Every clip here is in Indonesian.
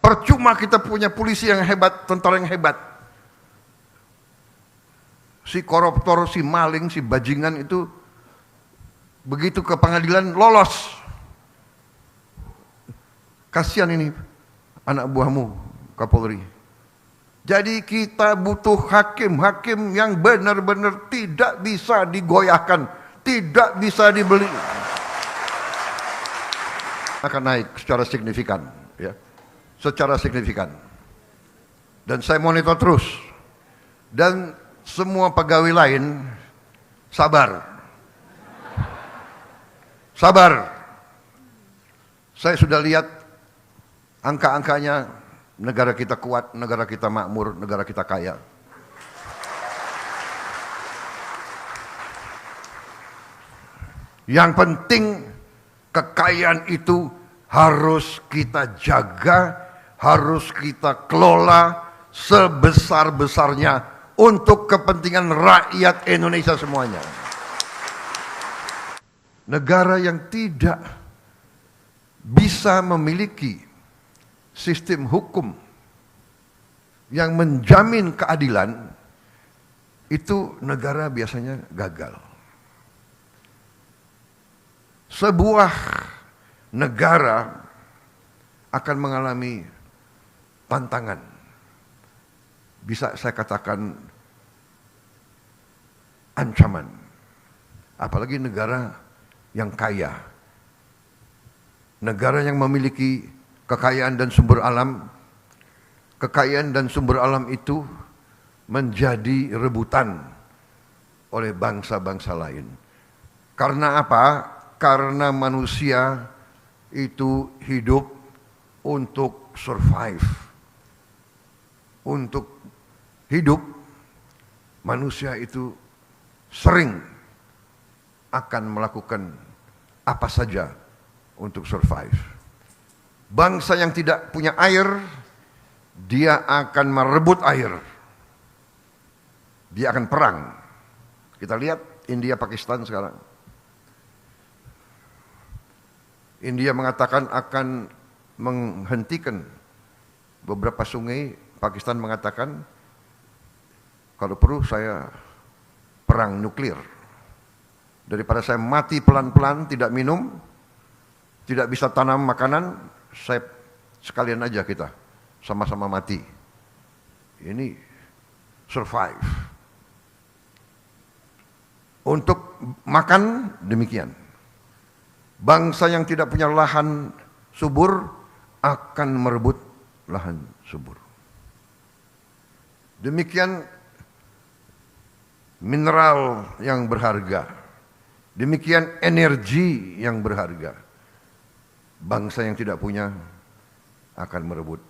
Percuma kita punya polisi yang hebat, tentara yang hebat. Si koruptor, si maling, si bajingan itu begitu ke pengadilan lolos. Kasihan ini anak buahmu, Kapolri. Jadi kita butuh hakim-hakim yang benar-benar tidak bisa digoyahkan, tidak bisa dibeli. Akan naik secara signifikan, ya, secara signifikan. Dan saya monitor terus. Dan semua pegawai lain sabar. Sabar. Saya sudah lihat angka-angkanya, negara kita kuat, negara kita makmur, negara kita kaya. Yang penting kekayaan itu harus kita jaga, harus kita kelola sebesar-besarnya untuk kepentingan rakyat Indonesia semuanya. Negara yang tidak bisa memiliki sistem hukum yang menjamin keadilan, itu negara biasanya gagal. Sebuah negara akan mengalami tantangan. Bisa saya katakan ancaman. Apalagi negara yang kaya. Negara yang memiliki kekayaan dan sumber alam. Kekayaan dan sumber alam itu menjadi rebutan oleh bangsa-bangsa lain. Karena apa? Karena manusia itu hidup untuk survive. Untuk hidup, manusia itu sering akan melakukan apa saja untuk survive. Bangsa yang tidak punya air, dia akan merebut air. Dia akan perang. Kita lihat India Pakistan sekarang. India mengatakan akan menghentikan beberapa sungai. Pakistan mengatakan kalau perlu saya perang nuklir. Daripada saya mati pelan-pelan tidak minum, tidak bisa tanam makanan, saya sekalian aja kita sama-sama mati. Ini survive. Untuk makan demikian. Bangsa yang tidak punya lahan subur akan merebut lahan subur. Demikian mineral yang berharga. Demikian energi yang berharga. Bangsa yang tidak punya akan merebut.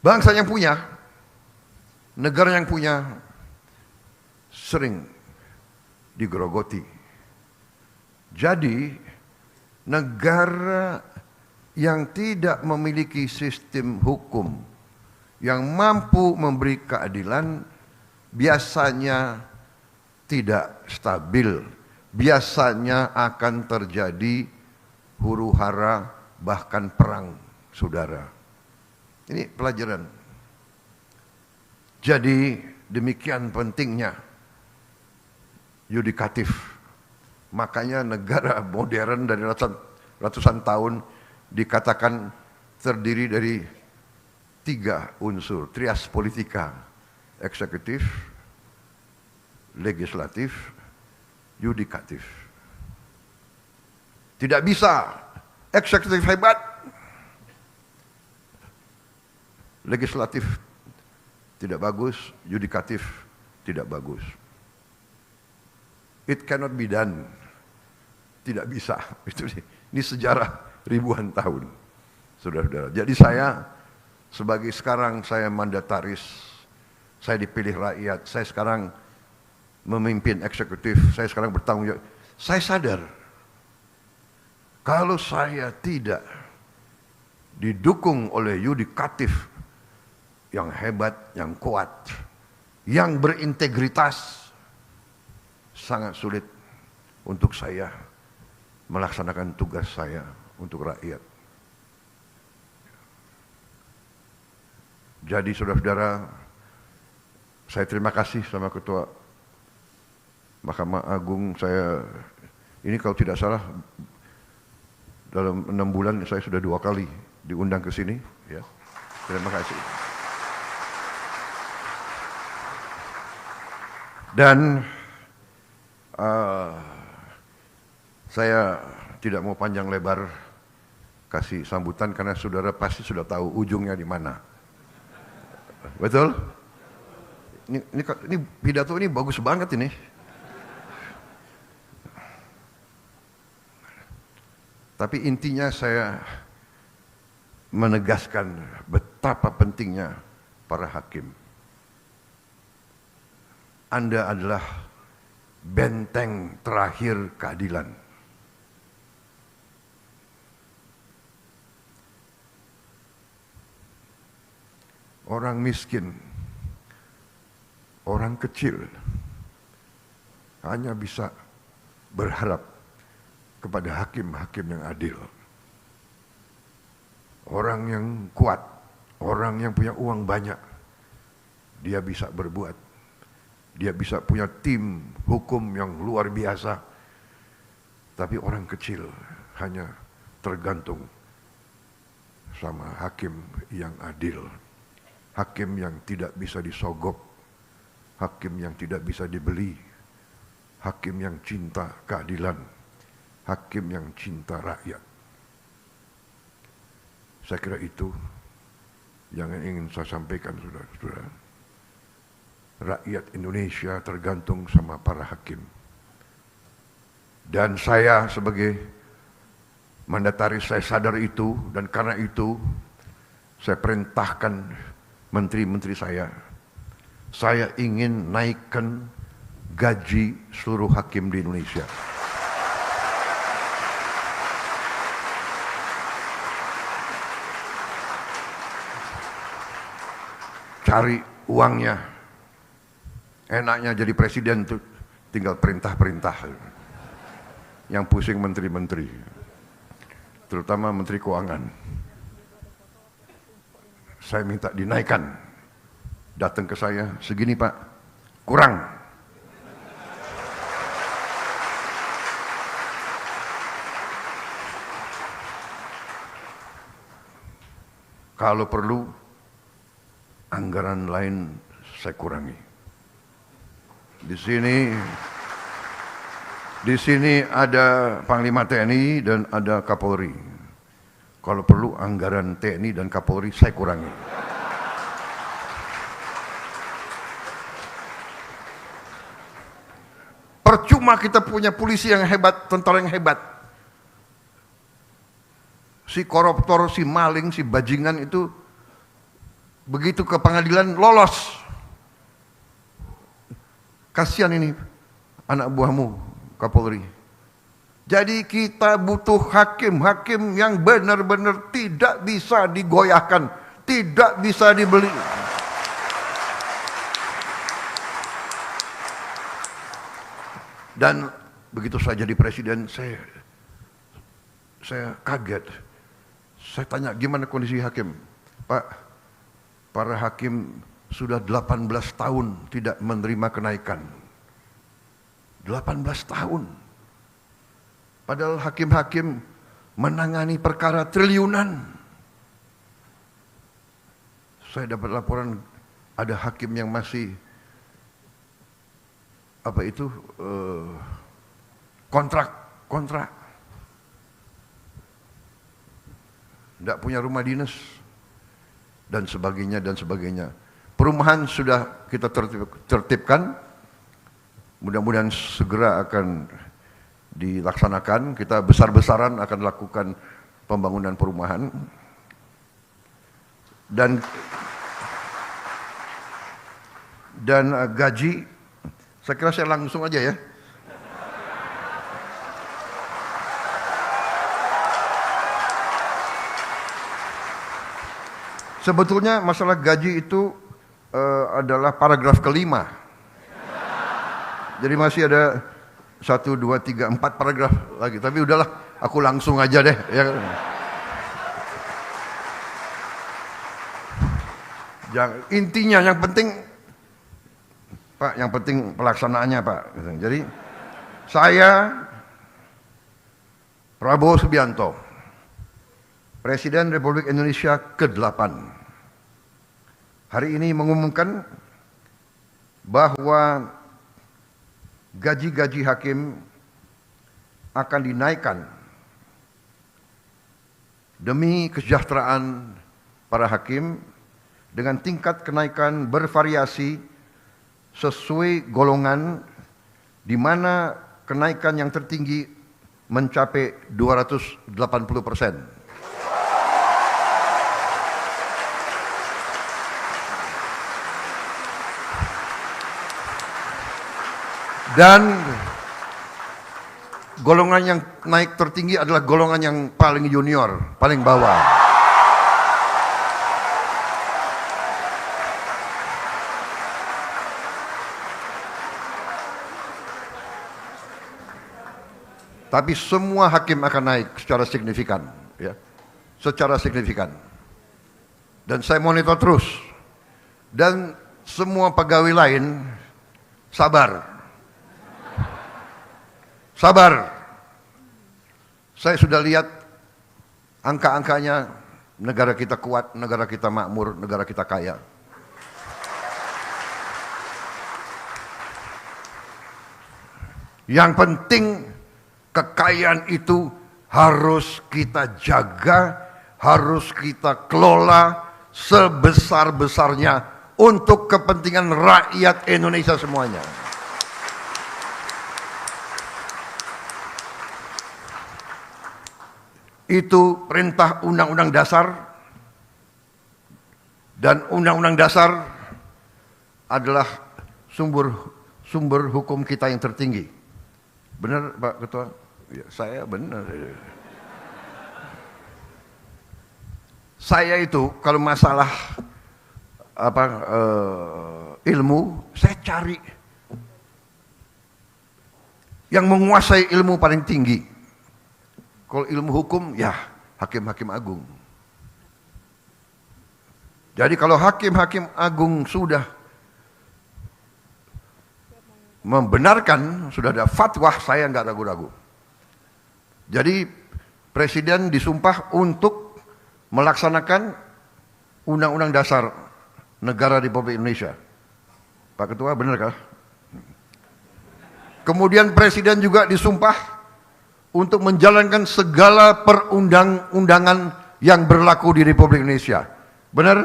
Bangsa yang punya, negara yang punya sering digerogoti. Jadi negara yang tidak memiliki sistem hukum yang mampu memberi keadilan biasanya tidak stabil, biasanya akan terjadi huru-hara bahkan perang saudara. Ini pelajaran. Jadi demikian pentingnya yudikatif. Makanya negara modern dari ratusan tahun dikatakan terdiri dari 3 unsur, trias politika, eksekutif, legislatif, yudikatif. Tidak bisa eksekutif hebat, legislatif tidak bagus, yudikatif tidak bagus. It cannot be done. Tidak bisa. Ini sejarah ribuan tahun. Saudara-saudara. Jadi saya sebagai sekarang saya mandataris, saya dipilih rakyat, saya sekarang memimpin eksekutif, saya sekarang bertanggung jawab. Saya sadar kalau saya tidak didukung oleh yudikatif yang hebat, yang kuat, yang berintegritas, sangat sulit untuk saya melaksanakan tugas saya untuk rakyat. Jadi saudara-saudara, saya terima kasih sama Ketua Mahkamah Agung. Saya ini kalau tidak salah dalam 6 bulan saya sudah 2 kali diundang ke sini. Ya, terima kasih. Dan saya tidak mau panjang lebar kasih sambutan karena saudara pasti sudah tahu ujungnya di mana. Betul? Ini pidato ini bagus banget ini. Tapi intinya saya menegaskan betapa pentingnya para hakim. Anda adalah benteng terakhir keadilan. Orang miskin, orang kecil hanya bisa berharap kepada hakim-hakim yang adil. Orang yang kuat, orang yang punya uang banyak, dia bisa berbuat. Dia bisa punya tim hukum yang luar biasa. Tapi orang kecil hanya tergantung sama hakim yang adil. Hakim yang tidak bisa disogok. Hakim yang tidak bisa dibeli. Hakim yang cinta keadilan. Hakim yang cinta rakyat. Saya kira itu yang ingin saya sampaikan, saudara-saudara. Rakyat Indonesia tergantung sama para hakim. Dan saya sebagai mandataris, saya sadar itu, dan karena itu saya perintahkan menteri-menteri saya ingin naikkan gaji seluruh hakim di Indonesia. Cari uangnya. Enaknya jadi presiden tuh tinggal perintah-perintah. Yang pusing menteri-menteri. Terutama menteri keuangan. Saya minta dinaikkan. Datang ke saya, segini Pak, kurang. Kalau perlu, anggaran lain saya kurangi. Di sini ada Panglima TNI dan ada Kapolri. Kalau perlu anggaran TNI dan Kapolri saya kurangi. Percuma kita punya polisi yang hebat, tentara yang hebat. Si koruptor, si maling, si bajingan itu begitu ke pengadilan lolos. Kasihan ini anak buahmu Kapolri. Jadi kita butuh hakim-hakim yang benar-benar tidak bisa digoyahkan, tidak bisa dibeli. Dan begitu saya jadi presiden, saya kaget. Saya tanya, gimana kondisi hakim? Pak, para hakim sudah 18 tahun tidak menerima kenaikan. 18 tahun. Padahal hakim-hakim menangani perkara triliunan. Saya dapat laporan ada hakim yang masih kontrak. Tidak punya rumah dinas dan sebagainya. Perumahan sudah kita tertibkan, mudah-mudahan segera akan dilaksanakan. Kita besar-besaran akan lakukan pembangunan perumahan. Dan gaji, saya kira saya langsung aja ya. Sebetulnya masalah gaji itu adalah paragraf kelima. Jadi masih ada 1, 2, 3, 4 paragraf lagi. Tapi udahlah, aku langsung aja deh. Ya. Intinya yang penting, Pak, yang penting pelaksanaannya, Pak. Jadi saya Prabowo Subianto, Presiden Republik Indonesia ke-8, hari ini mengumumkan bahwa gaji-gaji hakim akan dinaikkan demi kesejahteraan para hakim dengan tingkat kenaikan bervariasi sesuai golongan, di mana kenaikan yang tertinggi mencapai 280%. Dan golongan yang naik tertinggi adalah golongan yang paling junior, paling bawah. Tapi semua hakim akan naik secara signifikan, ya, secara signifikan. Dan saya monitor terus. Dan semua pegawai lain sabar. Sabar. Saya sudah lihat angka-angkanya, negara kita kuat, negara kita makmur, negara kita kaya. Yang penting kekayaan itu harus kita jaga, harus kita kelola sebesar-besarnya untuk kepentingan rakyat Indonesia semuanya. Itu perintah Undang-Undang Dasar, dan Undang-Undang Dasar adalah sumber hukum kita yang tertinggi. Benar, Pak Ketua? Ya, saya benar. Saya itu kalau masalah ilmu, saya cari yang menguasai ilmu paling tinggi. Kalau ilmu hukum, ya hakim-hakim agung. Jadi kalau hakim-hakim agung sudah membenarkan, sudah ada fatwa, saya nggak ragu-ragu. Jadi Presiden disumpah untuk melaksanakan Undang-Undang Dasar Negara Republik Indonesia. Pak Ketua, benarkah? Kemudian Presiden juga disumpah untuk menjalankan segala perundang-undangan yang berlaku di Republik Indonesia. Benar?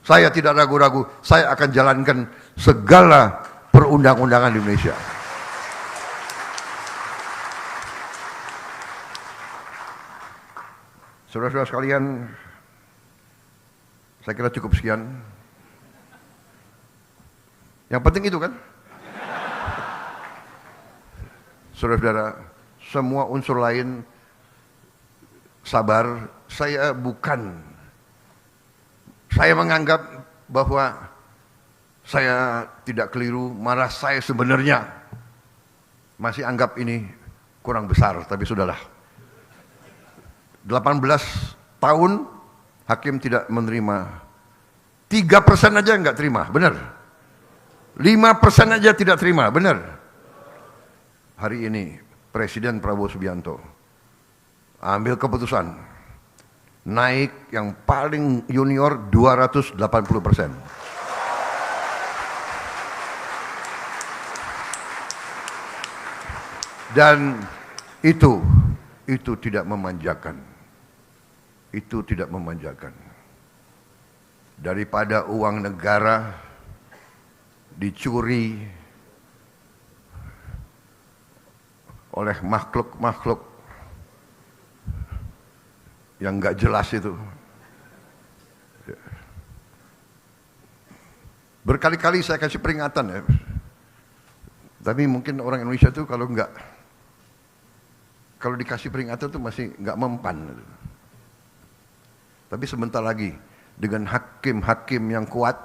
Saya tidak ragu-ragu, saya akan jalankan segala perundang-undangan di Indonesia. Saudara-saudara sekalian, saya kira cukup sekian. Yang penting itu kan? Saudara-saudara, semua unsur lain sabar. Saya menganggap bahwa saya tidak keliru, malah saya sebenarnya masih anggap ini kurang besar, tapi sudahlah. 18 tahun hakim tidak menerima, 3% aja nggak terima, benar? 5% aja tidak terima, benar? Hari ini Presiden Prabowo Subianto ambil keputusan naik yang paling junior 280%. Dan itu tidak memanjakan. Itu tidak memanjakan. Daripada uang negara dicuri oleh makhluk-makhluk yang nggak jelas itu. Berkali-kali saya kasih peringatan, ya. Tapi mungkin orang Indonesia itu kalau dikasih peringatan itu masih nggak mempan. Tapi sebentar lagi dengan hakim-hakim yang kuat,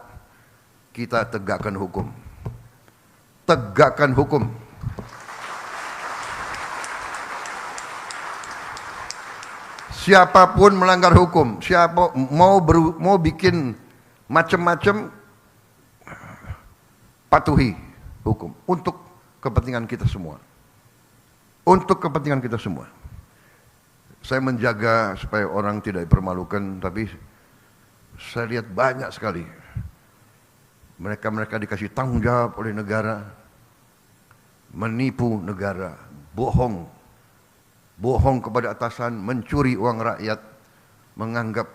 kita tegakkan hukum. Tegakkan hukum. Siapapun melanggar hukum, siapa mau bikin macam-macam, patuhi hukum untuk kepentingan kita semua. Untuk kepentingan kita semua. Saya menjaga supaya orang tidak dipermalukan, tapi saya lihat banyak sekali mereka dikasih tanggung jawab oleh negara, menipu negara, bohong kepada atasan, mencuri uang rakyat, menganggap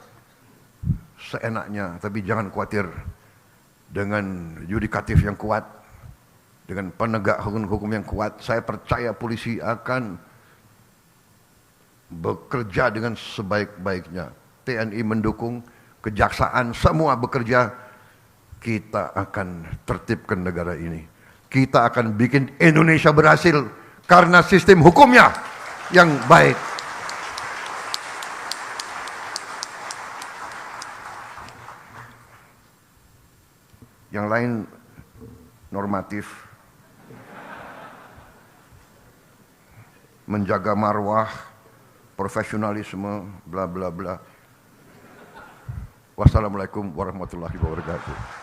seenaknya. Tapi jangan khawatir, dengan yudikatif yang kuat, dengan penegak hukum yang kuat, saya percaya polisi akan bekerja dengan sebaik-baiknya. TNI mendukung, kejaksaan semua bekerja. Kita akan tertibkan negara ini. Kita akan bikin Indonesia berhasil karena sistem hukumnya yang baik. Yang lain normatif, menjaga marwah, profesionalisme, bla bla bla. Wassalamualaikum warahmatullahi wabarakatuh.